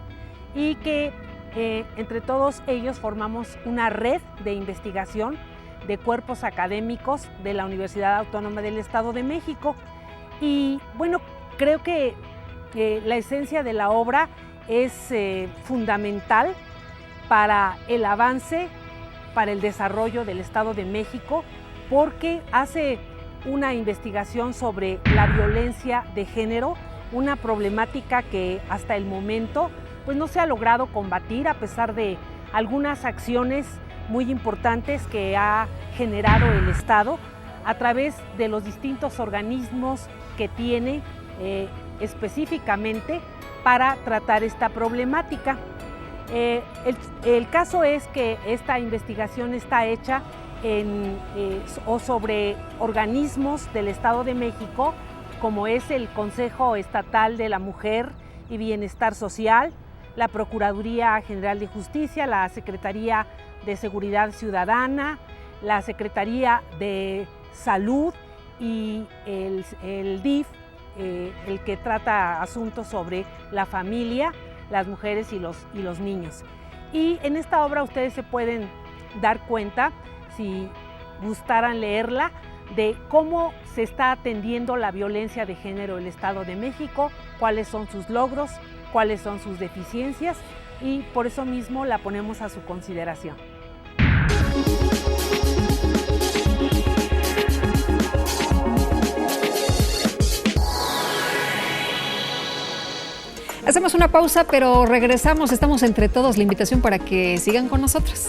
Speaker 15: y que entre todos ellos formamos una red de investigación de cuerpos académicos de la Universidad Autónoma del Estado de México. Y bueno, creo que la esencia de la obra es fundamental para el avance, para el desarrollo del Estado de México, porque hace una investigación sobre la violencia de género, una problemática que hasta el momento pues no se ha logrado combatir a pesar de algunas acciones muy importantes que ha generado el Estado a través de los distintos organismos que tiene específicamente para tratar esta problemática. El caso es que esta investigación está hecha sobre organismos del Estado de México, como es el Consejo Estatal de la Mujer y Bienestar Social, la Procuraduría General de Justicia, la Secretaría de Seguridad Ciudadana, la Secretaría de Salud y el DIF, el que trata asuntos sobre la familia, las mujeres y los niños. Y en esta obra ustedes se pueden dar cuenta, si gustaran leerla, de cómo se está atendiendo la violencia de género en el Estado de México, cuáles son sus logros, cuáles son sus deficiencias y por eso mismo la ponemos a su consideración.
Speaker 1: Hacemos una pausa, pero regresamos. Estamos entre todos. La invitación para que sigan con nosotros.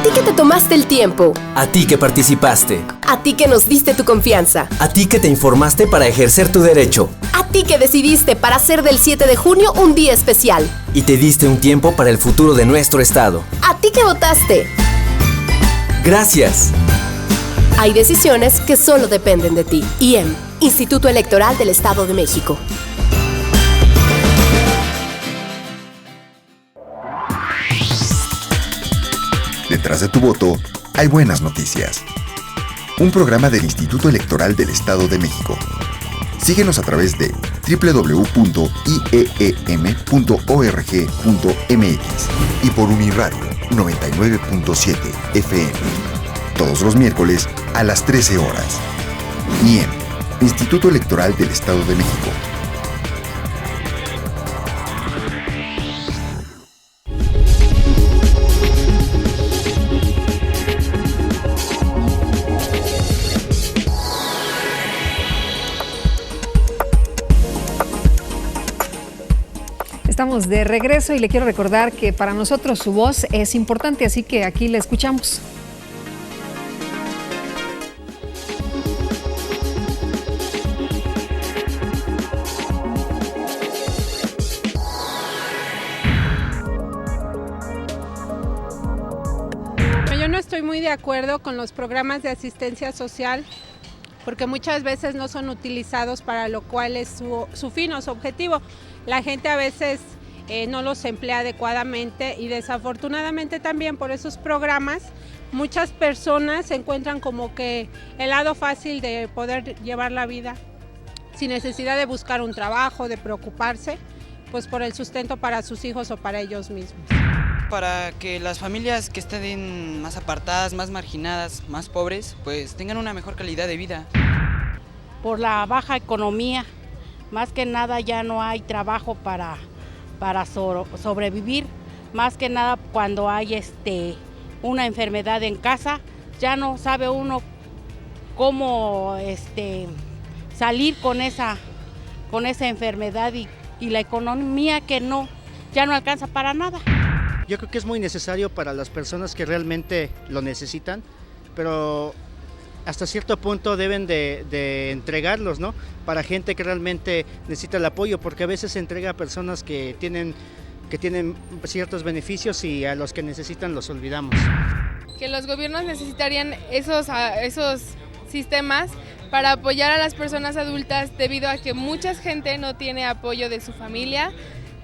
Speaker 4: A ti que te tomaste el tiempo.
Speaker 5: A ti que participaste.
Speaker 4: A ti que nos diste tu confianza.
Speaker 5: A ti que te informaste para ejercer tu derecho.
Speaker 4: A ti que decidiste para hacer del 7 de junio un día especial.
Speaker 5: Y te diste un tiempo para el futuro de nuestro estado.
Speaker 4: A ti que votaste.
Speaker 5: Gracias.
Speaker 4: Hay decisiones que solo dependen de ti. IEM, Instituto Electoral del Estado de México.
Speaker 6: Detrás de tu voto hay buenas noticias. Un programa del Instituto Electoral del Estado de México. Síguenos a través de www.ieem.org.mx y por Uniradio 99.7 FM. Todos los miércoles a las 13 horas. IEM, Instituto Electoral del Estado de México.
Speaker 1: Estamos de regreso y le quiero recordar que para nosotros su voz es importante, así que aquí la escuchamos.
Speaker 12: Yo no estoy muy de acuerdo con los programas de asistencia social porque muchas veces no son utilizados para lo cual es su fin o su objetivo. La gente a veces no los emplea adecuadamente y desafortunadamente también por esos programas muchas personas se encuentran como que el lado fácil de poder llevar la vida sin necesidad de buscar un trabajo, de preocuparse pues por el sustento para sus hijos o para ellos mismos.
Speaker 16: Para que las familias que estén más apartadas, más marginadas, más pobres, pues tengan una mejor calidad de vida.
Speaker 17: Por la baja economía, más que nada ya no hay trabajo para sobrevivir, más que nada cuando hay una enfermedad en casa, ya no sabe uno cómo salir con esa enfermedad y la economía que ya no alcanza para nada.
Speaker 18: Yo creo que es muy necesario para las personas que realmente lo necesitan, pero hasta cierto punto deben de entregarlos, ¿no? Para gente que realmente necesita el apoyo, porque a veces se entrega a personas que tienen ciertos beneficios y a los que necesitan los olvidamos.
Speaker 19: Que los gobiernos necesitarían esos sistemas para apoyar a las personas adultas debido a que mucha gente no tiene apoyo de su familia,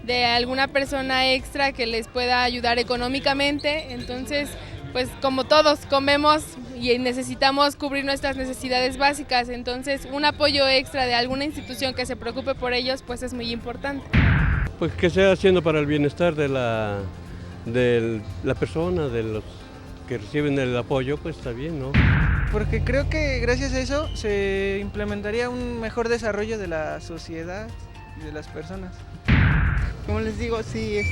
Speaker 19: de alguna persona extra que les pueda ayudar económicamente. Entonces, pues como todos comemos y necesitamos cubrir nuestras necesidades básicas, entonces un apoyo extra de alguna institución que se preocupe por ellos pues es muy importante.
Speaker 20: Pues que sea haciendo para el bienestar de la persona, de los que reciben el apoyo, pues está bien, ¿no?
Speaker 21: Porque creo que gracias a eso se implementaría un mejor desarrollo de la sociedad y de las personas.
Speaker 22: Como les digo, si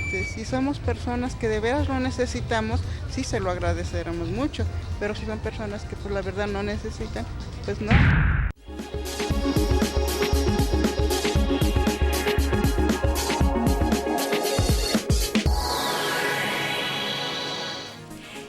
Speaker 22: somos personas que de veras lo necesitamos, sí se lo agradeceremos mucho, pero si son personas que por la verdad no necesitan, pues no.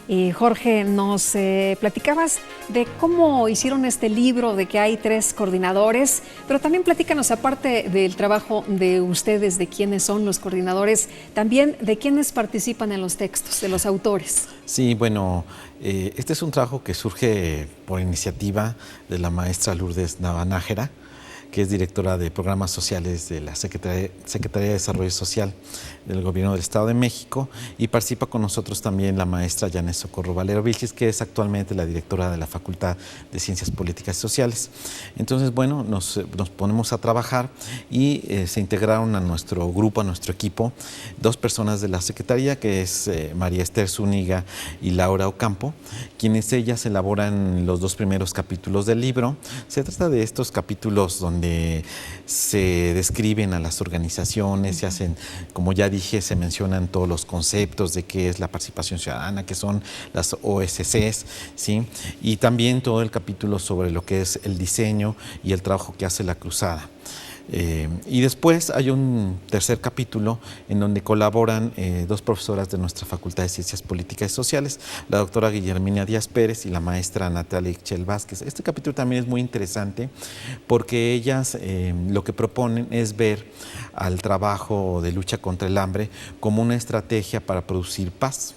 Speaker 1: Y Jorge, nos platicabas de cómo hicieron este libro, de que hay 3 coordinadores, pero también platícanos, aparte del trabajo de ustedes, de quiénes son los coordinadores, también de quiénes participan en los textos, de los autores.
Speaker 7: Sí, bueno, este es un trabajo que surge por iniciativa de la maestra Lourdes Navanájera, que es directora de programas sociales de la Secretaría de Desarrollo Social del Gobierno del Estado de México, y participa con nosotros también la maestra Yanet Socorro Valero Vilchis, que es actualmente la directora de la Facultad de Ciencias Políticas y Sociales. Entonces, bueno, nos ponemos a trabajar y se integraron a nuestro grupo, a nuestro equipo, 2 personas de la Secretaría, que es María Esther Zúñiga y Laura Ocampo, quienes ellas elaboran los 2 primeros capítulos del libro. Se trata de estos capítulos donde se describen a las organizaciones, se hacen, como ya dije, se mencionan todos los conceptos de qué es la participación ciudadana, qué son las OSCs, ¿sí? Y también todo el capítulo sobre lo que es el diseño y el trabajo que hace la Cruzada. Y después hay un tercer capítulo en donde colaboran dos profesoras de nuestra Facultad de Ciencias Políticas y Sociales, la doctora Guillermina Díaz Pérez y la maestra Natalia Ixchel Vázquez. Este capítulo también es muy interesante porque ellas lo que proponen es ver al trabajo de lucha contra el hambre como una estrategia para producir paz,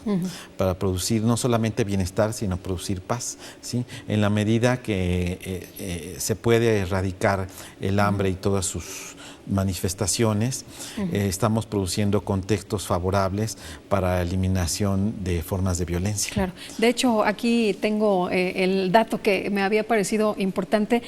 Speaker 7: para producir no solamente bienestar, sino producir paz, ¿sí? En la medida que se puede erradicar el hambre y todas sus manifestaciones, estamos produciendo contextos favorables para la eliminación de formas de violencia.
Speaker 1: Claro. De hecho, aquí tengo el dato que me había parecido importante.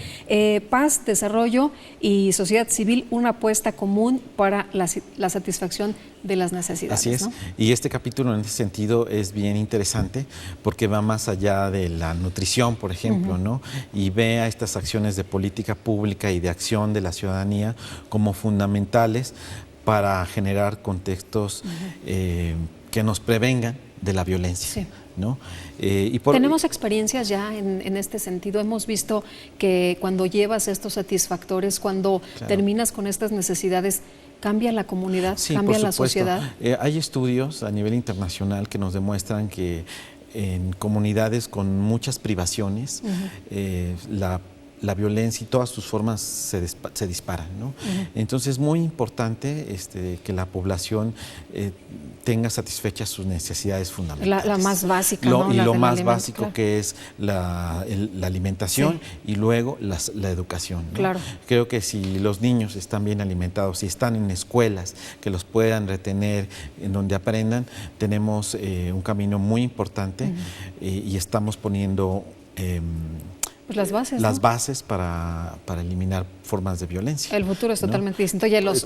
Speaker 1: Paz, desarrollo y sociedad civil, una apuesta común para la satisfacción de las necesidades.
Speaker 7: Así es,
Speaker 1: ¿no?
Speaker 7: Y este capítulo en ese sentido es bien interesante porque va más allá de la nutrición, por ejemplo, ¿no? Y ve a estas acciones de política pública y de acción de la ciudadanía como fundamentales para generar contextos que nos prevengan de la violencia.
Speaker 1: Sí.
Speaker 7: ¿No?
Speaker 1: Tenemos experiencias ya en este sentido. Hemos visto que cuando llevas estos satisfactores, cuando terminas con estas necesidades, cambia la comunidad, cambia la sociedad.
Speaker 7: Hay estudios a nivel internacional que nos demuestran que en comunidades con muchas privaciones, la violencia y todas sus formas se disparan, ¿no? Entonces es muy importante que la población tenga satisfechas sus necesidades fundamentales.
Speaker 1: La más básica,
Speaker 7: ¿no? Y lo más
Speaker 1: alimento,
Speaker 7: básico que es la alimentación y luego la educación, ¿no?
Speaker 1: Claro.
Speaker 7: Creo que si los niños están bien alimentados, si están en escuelas que los puedan retener, en donde aprendan, tenemos un camino muy importante y estamos poniendo
Speaker 1: pues las bases,
Speaker 7: las
Speaker 1: ¿no?
Speaker 7: bases para eliminar formas de violencia.
Speaker 1: El futuro es totalmente distinto. Oye, los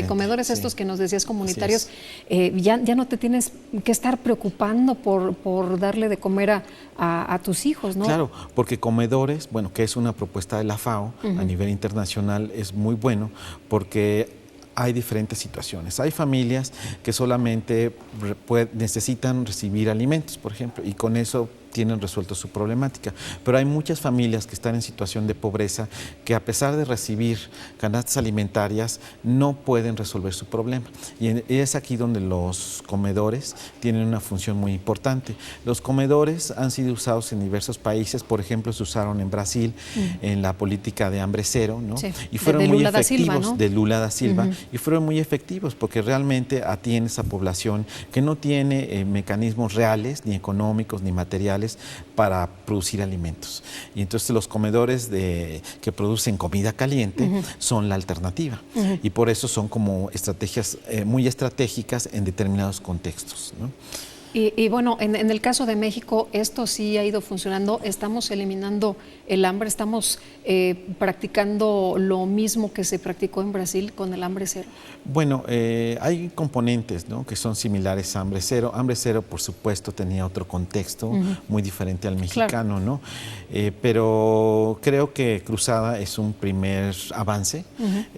Speaker 1: comedores estos que nos decías comunitarios, ya no te tienes que estar preocupando por darle de comer a tus hijos, ¿no?
Speaker 7: Claro, porque comedores, bueno, que es una propuesta de la FAO a nivel internacional, es muy bueno porque hay diferentes situaciones. Hay familias que solamente necesitan recibir alimentos, por ejemplo, y con eso tienen resuelto su problemática. Pero hay muchas familias que están en situación de pobreza que a pesar de recibir canastas alimentarias no pueden resolver su problema. Y es aquí donde los comedores tienen una función muy importante. Los comedores han sido usados en diversos países, por ejemplo, se usaron en Brasil en la política de hambre cero, ¿no?
Speaker 1: Sí.
Speaker 7: Y fueron muy efectivos,
Speaker 1: Silva, ¿no?
Speaker 7: de Lula da Silva, y fueron muy efectivos porque realmente atiende esa población que no tiene mecanismos reales, ni económicos, ni materiales para producir alimentos. Y entonces los comedores que producen comida caliente son la alternativa. Y por eso son como estrategias muy estratégicas en determinados contextos, ¿no?
Speaker 1: Y bueno, en el caso de México, esto sí ha ido funcionando. Estamos eliminando el hambre, estamos practicando lo mismo que se practicó en Brasil con el hambre cero.
Speaker 7: Bueno, hay componentes, ¿no?, que son similares a hambre cero. Hambre cero, por supuesto, tenía otro contexto muy diferente al mexicano, ¿no? Pero creo que Cruzada es un primer avance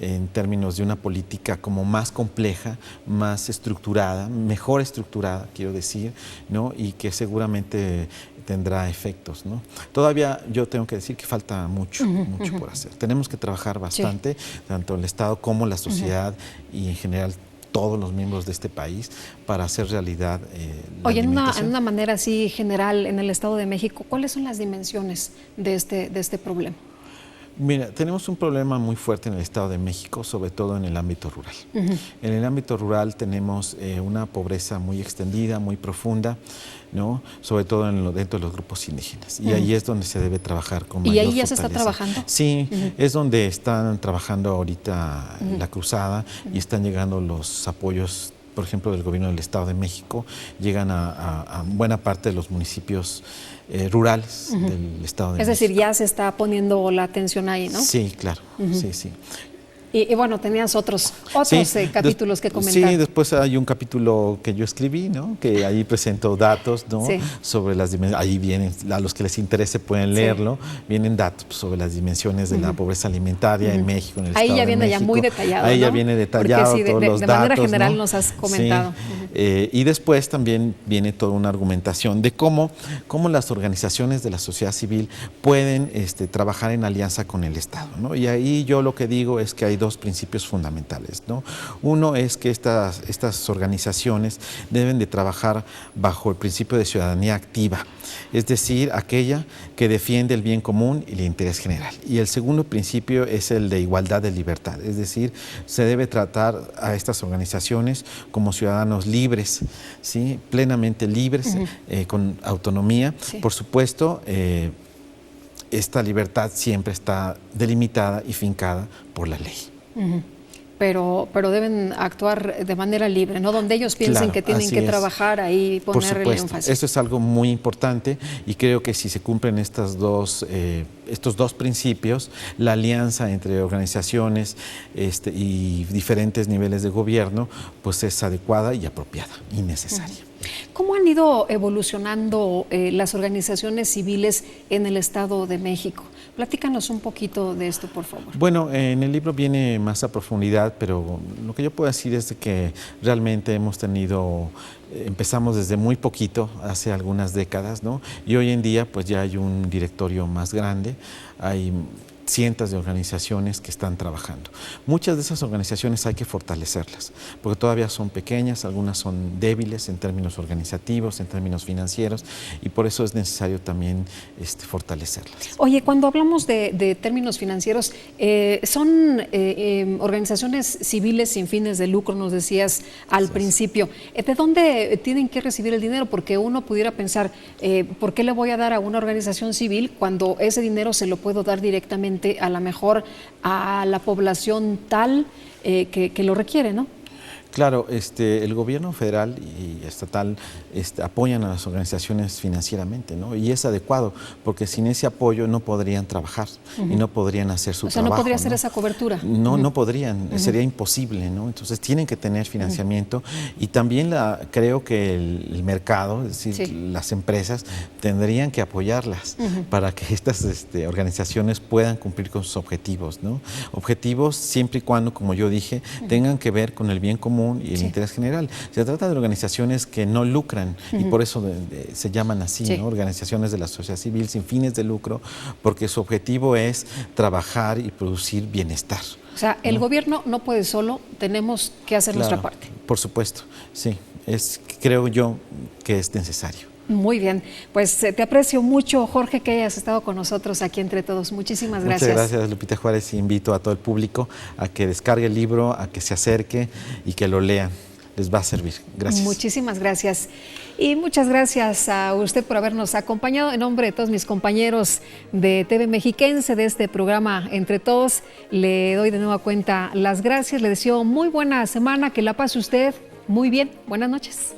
Speaker 7: en términos de una política como más compleja, más estructurada, mejor estructurada, quiero decir, ¿no? Y que seguramente tendrá efectos, ¿no? Todavía yo tengo que decir que falta mucho por hacer. Tenemos que trabajar bastante, tanto el Estado como la sociedad y en general todos los miembros de este país para hacer realidad la
Speaker 1: Oye, en
Speaker 7: alimentación.
Speaker 1: una manera así general, en el Estado de México, ¿cuáles son las dimensiones de este problema?
Speaker 7: Mira, tenemos un problema muy fuerte en el Estado de México, sobre todo en el ámbito rural. En el ámbito rural tenemos una pobreza muy extendida, muy profunda, ¿no? Sobre todo dentro de los grupos indígenas. Y ahí es donde se debe trabajar con mayor
Speaker 1: ¿Y ahí ya
Speaker 7: fortaleza.
Speaker 1: se está trabajando?
Speaker 7: Sí, es donde están trabajando ahorita la Cruzada y están llegando los apoyos, por ejemplo, del gobierno del Estado de México, llegan a buena parte de los municipios rurales del Estado de México.
Speaker 1: Es decir, ya se está poniendo la atención ahí, ¿no?
Speaker 7: Sí, claro, sí.
Speaker 1: Y bueno, tenías otros capítulos que comentar.
Speaker 7: Sí, después hay un capítulo que yo escribí, ¿no? Que ahí presento datos, ¿no?
Speaker 1: Sí.
Speaker 7: Sobre las dimensiones. Ahí vienen, a los que les interese pueden leerlo, vienen datos sobre las dimensiones de la pobreza alimentaria en México, en el
Speaker 1: ahí
Speaker 7: Estado
Speaker 1: ya
Speaker 7: de
Speaker 1: viene
Speaker 7: México.
Speaker 1: ya muy detallado,
Speaker 7: Ahí
Speaker 1: ¿no?
Speaker 7: ya viene detallado
Speaker 1: porque, sí,
Speaker 7: todos los
Speaker 1: de
Speaker 7: datos,
Speaker 1: manera general,
Speaker 7: ¿no?
Speaker 1: nos has comentado.
Speaker 7: Sí. Y después también viene toda una argumentación de cómo las organizaciones de la sociedad civil pueden trabajar en alianza con el Estado, ¿no? Y ahí yo lo que digo es que hay dos principios fundamentales, ¿no? Uno es que estas organizaciones deben de trabajar bajo el principio de ciudadanía activa, es decir, aquella que defiende el bien común y el interés general. Y el segundo principio es el de igualdad de libertad, es decir, se debe tratar a estas organizaciones como ciudadanos libres, ¿sí? Plenamente libres, con autonomía. Sí. Por supuesto, esta libertad siempre está delimitada y fincada por la ley.
Speaker 1: Pero deben actuar de manera libre, ¿no? Donde ellos piensen que tienen que trabajar, ahí poner el énfasis.
Speaker 7: Esto es algo muy importante y creo que si se cumplen estos dos principios, la alianza entre organizaciones y diferentes niveles de gobierno, pues es adecuada y apropiada y necesaria.
Speaker 1: ¿Cómo han ido evolucionando las organizaciones civiles en el Estado de México? Platícanos un poquito de esto, por favor.
Speaker 7: Bueno, en el libro viene más a profundidad, pero lo que yo puedo decir es que realmente empezamos desde muy poquito, hace algunas décadas, ¿no? Y hoy en día pues ya hay un directorio más grande, hay cientos de organizaciones que están trabajando. Muchas de esas organizaciones hay que fortalecerlas, porque todavía son pequeñas, algunas son débiles en términos organizativos, en términos financieros, y por eso es necesario también fortalecerlas.
Speaker 1: Oye, cuando hablamos de términos financieros, son organizaciones civiles sin fines de lucro, nos decías al principio. ¿De dónde tienen que recibir el dinero? Porque uno pudiera pensar, ¿por qué le voy a dar a una organización civil cuando ese dinero se lo puedo dar directamente a lo mejor a la población tal que lo requiere, ¿no?
Speaker 7: Claro, el gobierno federal y estatal apoyan a las organizaciones financieramente, ¿no? Y es adecuado, porque sin ese apoyo no podrían trabajar y no podrían hacer su trabajo.
Speaker 1: O sea, no podría hacer esa cobertura.
Speaker 7: No, no podrían, sería imposible, ¿no? Entonces tienen que tener financiamiento y también creo que el mercado, es decir, las empresas tendrían que apoyarlas para que estas organizaciones puedan cumplir con sus objetivos, ¿no? Objetivos siempre y cuando, como yo dije, tengan que ver con el bien común y el interés general. Se trata de organizaciones que no lucran y por eso se llaman así, ¿no? Organizaciones de la sociedad civil sin fines de lucro, porque su objetivo es trabajar y producir bienestar.
Speaker 1: O sea, el gobierno no puede solo, tenemos que hacer nuestra parte.
Speaker 7: Por supuesto, sí. Creo yo que es necesario.
Speaker 1: Muy bien, pues te aprecio mucho, Jorge, que hayas estado con nosotros aquí Entre Todos. Muchísimas gracias.
Speaker 7: Muchas gracias, Lupita Juárez, y invito a todo el público a que descargue el libro, a que se acerque y que lo lean. Les va a servir. Gracias.
Speaker 1: Muchísimas gracias. Y muchas gracias a usted por habernos acompañado. En nombre de todos mis compañeros de TV Mexiquense, de este programa Entre Todos, le doy de nueva cuenta las gracias. Le deseo muy buena semana, que la pase usted muy bien. Buenas noches.